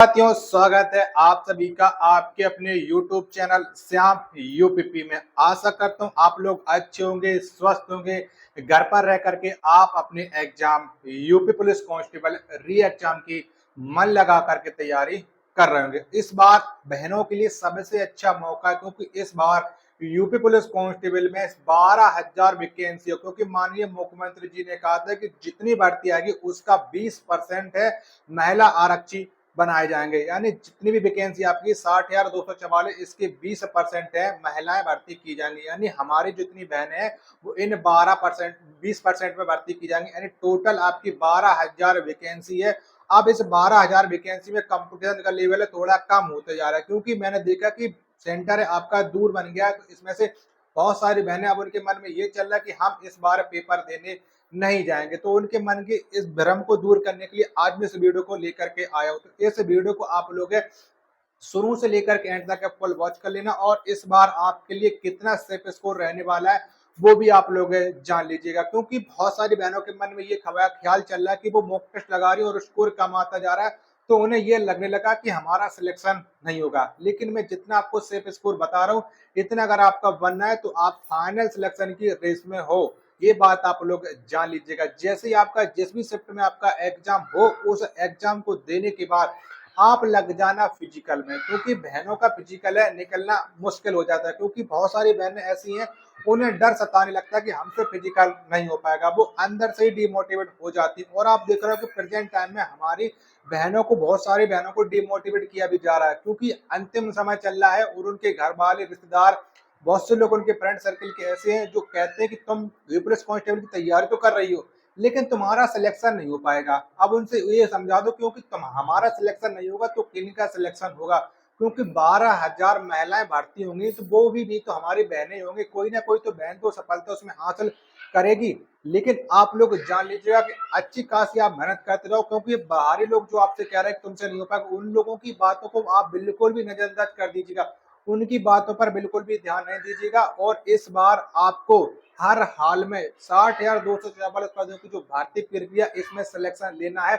साथियों, स्वागत है आप सभी का आपके अपने YouTube चैनल श्याम यूपीपी में। आशा करता हूँ आप लोग अच्छे होंगे, स्वस्थ होंगे। घर पर रह करके आप अपने एग्जाम यूपी पुलिस कांस्टेबल री एग्जाम की मन लगा करके तैयारी कर रहे होंगे। इस बार बहनों के लिए सबसे अच्छा मौका है, क्योंकि इस बार यूपी पुलिस कांस्टेबल में 12,000 वैकेंसी है। क्योंकि माननीय मुख्यमंत्री जी ने कहा था कि जितनी भर्ती आएगी उसका 20% है महिला आरक्षी बनाए जाएंगे। यानी जितनी भी वैकेंसी आपकी 60,244, इसके 20% है महिलाएं भर्ती की जाएंगी। यानी हमारी जितनी बहनें हैं वो इन 12% 20% में भर्ती की जाएंगी। यानी टोटल आपकी 12,000 वैकेंसी है। अब इस 12,000 वैकेंसी में कंपटीशन का लेवल है थोड़ा कम होते जा रहा है, क्योंकि मैंने देखा कि सेंटर है आपका दूर बन गया है। तो इसमें से बहुत सारी बहनें, अब उनके मन में ये चल रहा है कि हम इस बार पेपर देने नहीं जाएंगे। तो उनके मन के इस भ्रम को दूर करने के लिए आज मैं इस वीडियो को लेकर के आया हूं। तो इस वीडियो को आप लोग शुरू से लेकर के एंड तक फुल वॉच कर लेना, और इस बार आपके लिए कितना सेफ स्कोर रहने वाला है वो भी आप लोग जान लीजिएगा। क्योंकि बहुत सारी बहनों के मन में ये ख्याल चल रहा है कि वो मॉक टेस्ट लगा रही है और स्कोर कम आता जा रहा है, तो उन्हें ये लगने लगा कि हमारा सिलेक्शन नहीं होगा। लेकिन मैं जितना आपको सेफ स्कोर बता रहा हूँ, इतना अगर आपका बनना है तो आप फाइनल सिलेक्शन की रेस में हो, ये बात आप लोग जान लीजिएगा। जैसे ही आपका जिस भी शिफ्ट में आपका एग्जाम हो, उस एग्जाम को देने के बाद आप लग जाना फिजिकल में, क्योंकि बहनों का फिजिकल है निकलना मुश्किल हो जाता है। क्योंकि बहुत सारी बहनें ऐसी हैं, उन्हें डर सताने लगता है कि हमसे फिजिकल नहीं हो पाएगा, वो अंदर से ही डिमोटिवेट हो जाती है। और आप देख रहे हो कि प्रेजेंट टाइम में हमारी बहनों को, बहुत सारी बहनों को डिमोटिवेट किया भी जा रहा है, क्योंकि अंतिम समय चल रहा है और उनके घर वाले, रिश्तेदार, बहुत से लोग उनके फ्रेंड सर्किल के ऐसे हैं जो कहते हैं कि तुम पुलिस कांस्टेबल की तैयारी तो कर रही हो, लेकिन तुम्हारा सिलेक्शन नहीं हो पाएगा। अब उनसे ये समझा दो, क्योंकि तुम हमारा सिलेक्शन नहीं होगा तो किनका सिलेक्शन होगा। क्योंकि 12,000 महिलाएं भर्ती होंगी, तो वो भी तो हमारी बहनें होंगी। कोई ना कोई तो बहन तो सफलता उसमें हासिल करेगी। लेकिन आप लोग जान लीजिएगा कि अच्छी खासी आप मेहनत करते रहो, क्योंकि बाहरी लोग जो आपसे कह रहे हैं कि तुमसे नहीं हो पाएगा, उन लोगों की बातों को आप बिल्कुल भी नजरअंदाज कर दीजिएगा। उनकी बातों पर बिल्कुल भी ध्यान नहीं दीजिएगा। और इस बार आपको हर हाल में 60,244 पदों की जो भर्ती प्रक्रिया, इसमें सिलेक्शन लेना है।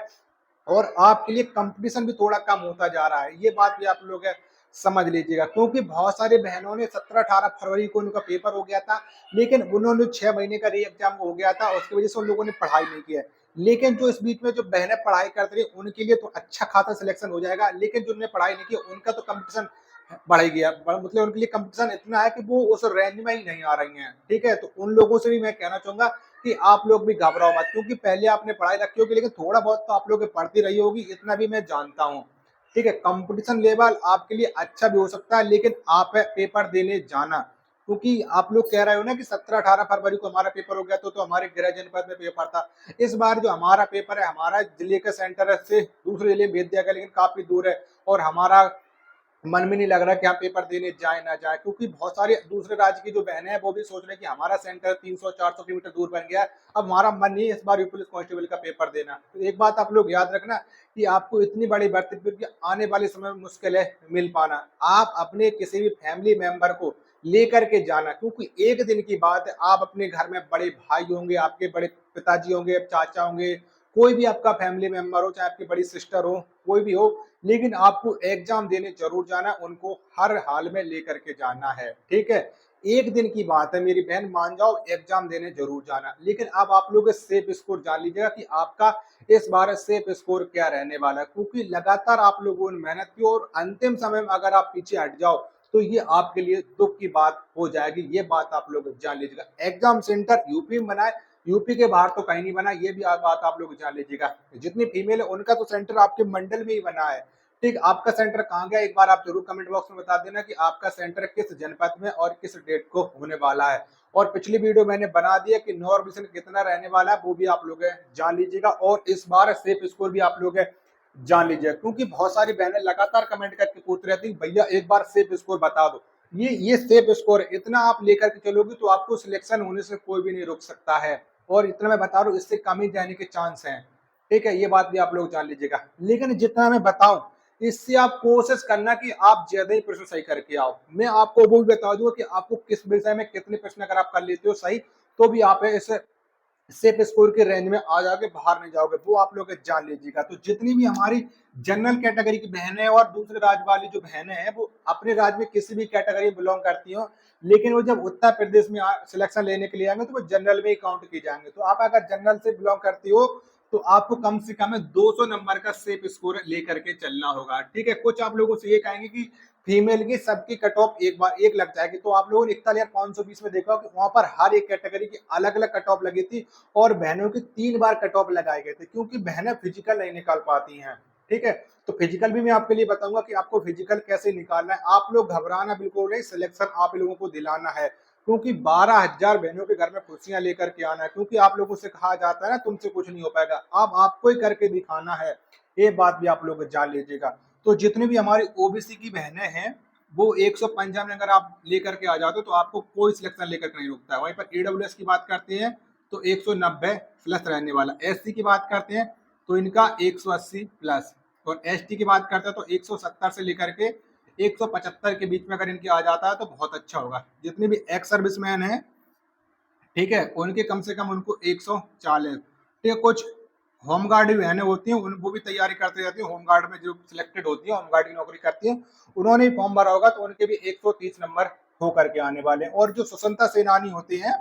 और आपके लिए कंपटीशन भी थोड़ा कम होता जा रहा है, ये बात भी आप लोग समझ लीजिएगा। क्योंकि बहुत सारी बहनों ने 17-18 फरवरी को उनका पेपर हो गया था, लेकिन उन्होंने 6 महीने का री एग्जाम हो गया था, उसकी वजह से उन लोगों ने पढ़ाई नहीं किया। लेकिन जो इस बीच में जो बहनें पढ़ाई करती रही, उनके लिए तो अच्छा खासा सिलेक्शन हो जाएगा। लेकिन जिन्होंने पढ़ाई नहीं की, उनका तो कंपटीशन बढ़ गया, मतलब उनके लिए कंपटीशन इतना है कि वो उस रेंज में ही नहीं आ रही हैं। ठीक है, तो उन लोगों से भी मैं कहना चाहूंगा कि आप लोग भी घबराओ मत, क्योंकि पहले आपने पढ़ाई रखी होगी, लेकिन थोड़ा बहुत तो आप लोग पढ़ती रही होगी, इतना भी मैं जानता हूँ। ठीक है, कंपटीशन लेवल आपके लिए अच्छा भी हो सकता है, लेकिन आप पेपर देने जाना। क्योंकि आप लोग कह रहे हो ना कि 17-18 फरवरी को हमारा पेपर हो गया, तो हमारे गृह जनपद में पेपर था। इस बार जो हमारा पेपर है, हमारा जिले के सेंटर से दूसरे जिले में भेज दिया गया, लेकिन काफी दूर है। और हमारा मन में नहीं लग रहा कि हम पेपर देने जाए ना जाए, क्योंकि बहुत सारे दूसरे राज्य की जो बहनें हैं वो भी सोच रहे हैं कि हमारा सेंटर 300-400 किलोमीटर दूर बन गया है, अब हमारा मन नहीं है इस बार यूपी पुलिस कांस्टेबल का पेपर देना। तो एक बात आप लोग याद रखना कि आपको इतनी बड़ी भर्ती प्रक्रिया आने वाले समय में मुश्किल है मिल पाना। आप अपने किसी भी फैमिली मेंबर को लेकर के जाना, क्योंकि एक दिन की बात है, आप अपने घर में बड़े भाई होंगे, आपके बड़े पिताजी होंगे, चाचा होंगे, कोई भी आपका फैमिली मेंबर हो, चाहे आपकी बड़ी सिस्टर हो, कोई भी हो, लेकिन आपको एग्जाम देने जरूर जाना, उनको हर हाल में लेकर के जाना है। ठीक है, एक दिन की बात है मेरी बहन, मान जाओ, एग्जाम देने जरूर जाना। लेकिन अब आप लोग सेफ स्कोर जान लीजिएगा कि आपका इस बार सेफ स्कोर क्या रहने वाला है। क्योंकि लगातार आप लोगों ने मेहनत की, और अंतिम समय में अगर आप पीछे हट जाओ तो ये आपके लिए दुख की बात हो जाएगी। ये बात आप लोग जान लीजिएगा। एग्जाम सेंटर यूपी में बनाए, यूपी के बाहर तो कहीं नहीं बना, ये भी बात आप लोग जान लीजिएगा। जितनी फीमेल है उनका तो सेंटर आपके मंडल में ही बना है। ठीक, आपका सेंटर कहाँ गया, एक बार आप जरूर कमेंट बॉक्स में बता देना कि आपका सेंटर किस जनपद में और किस डेट को होने वाला है। और पिछली वीडियो मैंने बना दिया कि नॉर्मिशन कितना रहने वाला है, वो भी आप लोग जान लीजिएगा। और इस बार सेफ स्कोर भी आप लोग जान लीजिएगा, क्योंकि बहुत सारी बहनें लगातार कमेंट करके पूछ रहती भैया एक बार सेफ स्कोर बता दो। ये सेफ स्कोर इतना आप लेकर के चलोगे तो आपको सिलेक्शन होने से कोई भी नहीं रोक सकता है। और इतना मैं बता रहा हूँ, इससे कम ही जाने के चांस हैं। ठीक है, ये बात भी आप लोग जान लीजिएगा। लेकिन जितना मैं बताऊं, इससे आप कोशिश करना कि आप ज्यादा ही प्रश्न सही करके आओ। मैं आपको वो भी बता दूंगा कि आपको किस विषय में कितने प्रश्न अगर आप कर लेते हो सही, तो भी आप इस सेफ स्कोर के रेंज में आ जाओगे, बाहर नहीं जाओगे, वो आप लोग जान लीजिएगा। तो जितनी भी हमारी जनरल कैटेगरी की बहनें और दूसरे राज्य वाली जो बहनें हैं वो अपने राज्य में किसी भी कैटेगरी में बिलोंग करती हो, लेकिन वो जब उत्तर प्रदेश में सिलेक्शन लेने के लिए आएंगे तो वो जनरल में ही काउंट की जाएंगे। तो आप अगर जनरल से बिलोंग करती हो तो आपको कम से कम 200 नंबर का सेफ स्कोर लेकर के चलना होगा। ठीक है, कुछ आप लोगों से ये कहेंगे कि फीमेल की सबकी कट ऑफ एक बार एक लग जाएगी, तो आप लोगों ने 41,520 में देखा कि वहां पर हर एक कैटेगरी की अलग अलग कट ऑफ लगी थी और बहनों की 3 बार कट ऑफ लगाए गए थे, क्योंकि बहनें फिजिकल नहीं निकाल पाती हैं। ठीक है, तो फिजिकल भी मैं आपके लिए बताऊंगा कि आपको फिजिकल कैसे निकालना है। आप लोग घबराना बिल्कुल नहीं, सिलेक्शन आप लोगों को दिलाना है, क्योंकि 12,000 बहनों के घर में खुशियां लेकर के आना है। क्योंकि आप लोगों से कहा जाता है ना तुमसे कुछ नहीं हो पाएगा, अब आपको ही करके दिखाना है, ये बात भी आप लोग जान लीजिएगा। तो जितनी भी हमारी ओबीसी की बहनें हैं वो 195 अगर आप लेकर के आ जाते हो तो आपको कोई सिलेक्शन लेकर के नहीं रुकता है। वहीं पर ईडब्ल्यूएस की बात करते हैं तो 190 प्लस रहने वाला, एससी की बात करते हैं तो इनका 180 प्लस, और एसटी की बात करते हैं तो 170 से लेकर के 175 के बीच में अगर इनके आ जाता है तो बहुत अच्छा होगा। जितने भी एक्स सर्विसमैन हैं, ठीक है, उनके कम से कम उनको 140। ठीक है, कुछ होमगार्ड बहनें होती हैं वो भी तैयारी करते रहती है, होमगार्ड में जो सिलेक्टेड होती है, होमगार्ड की नौकरी करती है, उन्होंने भी फॉर्म भरा होगा तो उनके भी 130 नंबर होकर के आने वाले हैं। और जो स्वतंत्रता सेनानी होते हैं,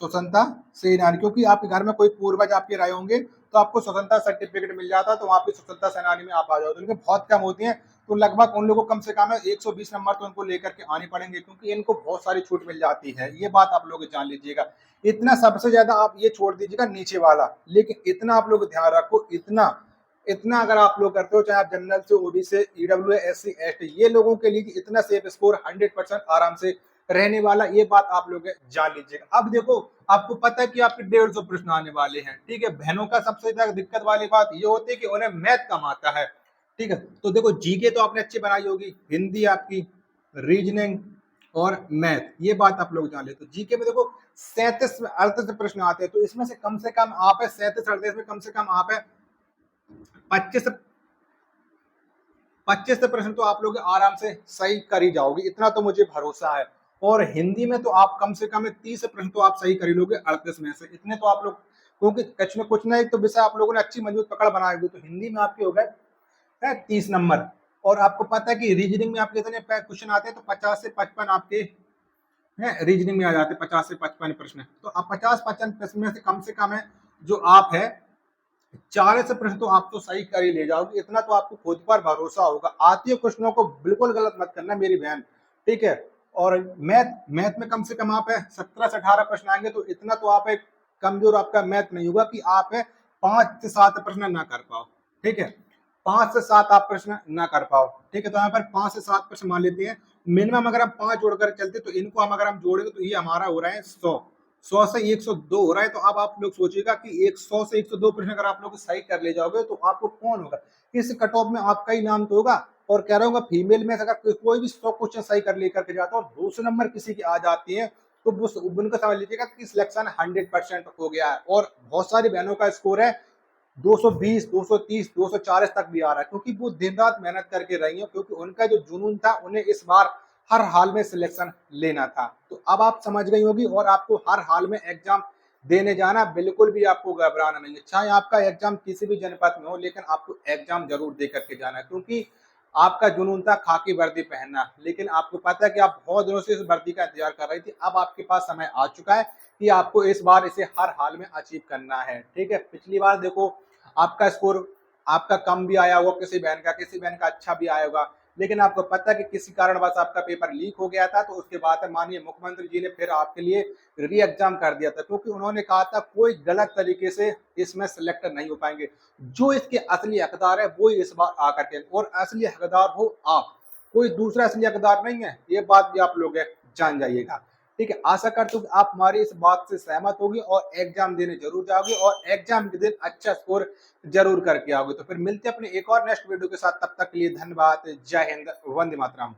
स्वतंत्रता सेनानी, क्योंकि आपके घर में कोई पूर्वज आपके रहे होंगे तो आपको स्वतंत्रता सर्टिफिकेट मिल जाता है, तो आपकी स्वतंत्रता सेनानी में आप आ जाओ। तो इनके बहुत कम होती हैं, तो लगभग उन लोगों को कम से कम 120 नंबर तो उनको लेकर के आने पड़ेंगे, क्योंकि इनको बहुत सारी छूट मिल जाती है। ये बात आप लोग जान लीजिएगा। इतना सबसे ज्यादा आप ये छोड़ दीजिएगा नीचे वाला, लेकिन इतना आप लोग ध्यान रखो, इतना इतना अगर आप लोग करते हो, चाहे आप जनरल से, ओबीसी से, ईडब्ल्यू, एससी, एसटी, ये लोगों के लिए इतना सेफ स्कोर 100% आराम से रहने वाला, ये बात आप लोग जान लीजिएगा। अब देखो, आपको पता है कि आपके 150 प्रश्न आने वाले हैं। ठीक है, बहनों का सबसे ज्यादा दिक्कत वाली बात ये होती है कि उन्हें मैथ कम आता है। ठीक है, तो देखो जीके तो आपने अच्छी बनाई होगी, हिंदी आपकी, रीजनिंग और मैथ, ये बात आप लोग जान ले। तो जीके में देखो 37 38 प्रश्न आते हैं, तो इसमें से कम आप है 37 38 में कम से कम आप है 25 25 प्रश्न तो आप लोग आराम से सही कर ही जाओगे, इतना तो मुझे भरोसा है। और हिंदी में तो आप कम से कम 30 प्रश्न तो आप सही कर ही लोगे 38 में से, इतने तो आप लोग, क्योंकि कछ में कुछ नहीं तो विषय आप लोगों ने अच्छी मजबूत पकड़ बनाई होगी। तो हिंदी में आपके हो गए 30 नंबर। और आपको पता है कि रीजनिंग में आपके इतने क्वेश्चन आते हैं तो 50 से 55 आपके है रीजनिंग में आ जाते हैं, 50 से 55 प्रश्न। तो आप 50-55 प्रश्न में से कम है जो आप है 40 प्रश्न तो आप तो सही कर ही ले जाओगे, इतना तो आपको खुद पर भरोसा होगा। आती है क्वेश्चनों को बिल्कुल गलत मत करना मेरी बहन। ठीक है, और मैथ में कम से कम आप है 17 से 18 प्रश्न आएंगे, तो इतना तो आप एक कमजोर आपका मैथ नहीं होगा कि आप है 5 से 7 प्रश्न ना कर पाओ। ठीक है, 5 से 7 आप प्रश्न ना कर पाओ। ठीक है, तो यहाँ पर 5 से 7 प्रश्न मान लेते हैं मिनिमम। अगर हम 5 जोड़कर चलते तो इनको हम अगर हम जोड़ेंगे तो ये हमारा हो रहा है 100 से 102 हो रहा है। तो अब आप लोग सोचिएगा कि 100 से 102 प्रश्न अगर आप लोग सही कर ले जाओगे तो आपको कौन होगा इस कट ऑफ में, आपका ही नाम तो होगा। और कह रहा हूँ फीमेल में अगर कोई भी 100 क्वेश्चन सही कर लेकर के जाता है और 200 नंबर किसी की आ जाती है तो उनको समझ लीजिएगा कि सिलेक्शन 100% हो गया है। और बहुत सारी बहनों का स्कोर है 220, 230, 240 तक भी आ रहा है, क्योंकि वो दिन रात मेहनत करके रही है, क्योंकि उनका जो जुनून था उन्हें इस बार हर हाल में सिलेक्शन लेना था। तो अब आप समझ गई होगी, और आपको हर हाल में एग्जाम देने जाना, बिल्कुल भी आपको घबराना नहीं है। चाहे आपका एग्जाम किसी भी जनपद में हो, लेकिन आपको एग्जाम जरूर दे करके जाना है, क्योंकि आपका जुनून था खाकी वर्दी पहनना। लेकिन आपको पता है कि आप बहुत दिनों से इस वर्दी का इंतजार कर रही थी, अब आपके पास समय आ चुका है कि आपको इस बार इसे हर हाल में अचीव करना है। ठीक है, पिछली बार देखो आपका स्कोर आपका कम भी आया होगा, किसी बहन का अच्छा भी आया होगा, लेकिन आपको पता है कि किसी कारणवश आपका पेपर लीक हो गया था। तो उसके बाद माननीय मुख्यमंत्री जी ने फिर आपके लिए री एग्जाम कर दिया था, क्योंकि उन्होंने कहा था कोई गलत तरीके से इसमें सिलेक्ट नहीं हो पाएंगे, जो इसके असली हकदार है वो इस बार आकर के, और असली हकदार हो आप, कोई दूसरा असली हकदार नहीं है, ये बात भी आप लोग जान जाइएगा। ठीक है, आशा करता हूँ आप हमारी इस बात से सहमत होगी और एग्जाम देने जरूर जाओगे और एग्जाम के दिन अच्छा स्कोर जरूर करके आओगे। तो फिर मिलते हैं अपने एक और नेक्स्ट वीडियो के साथ, तब तक के लिए धन्यवाद। जय हिंद, वंदे मातरम।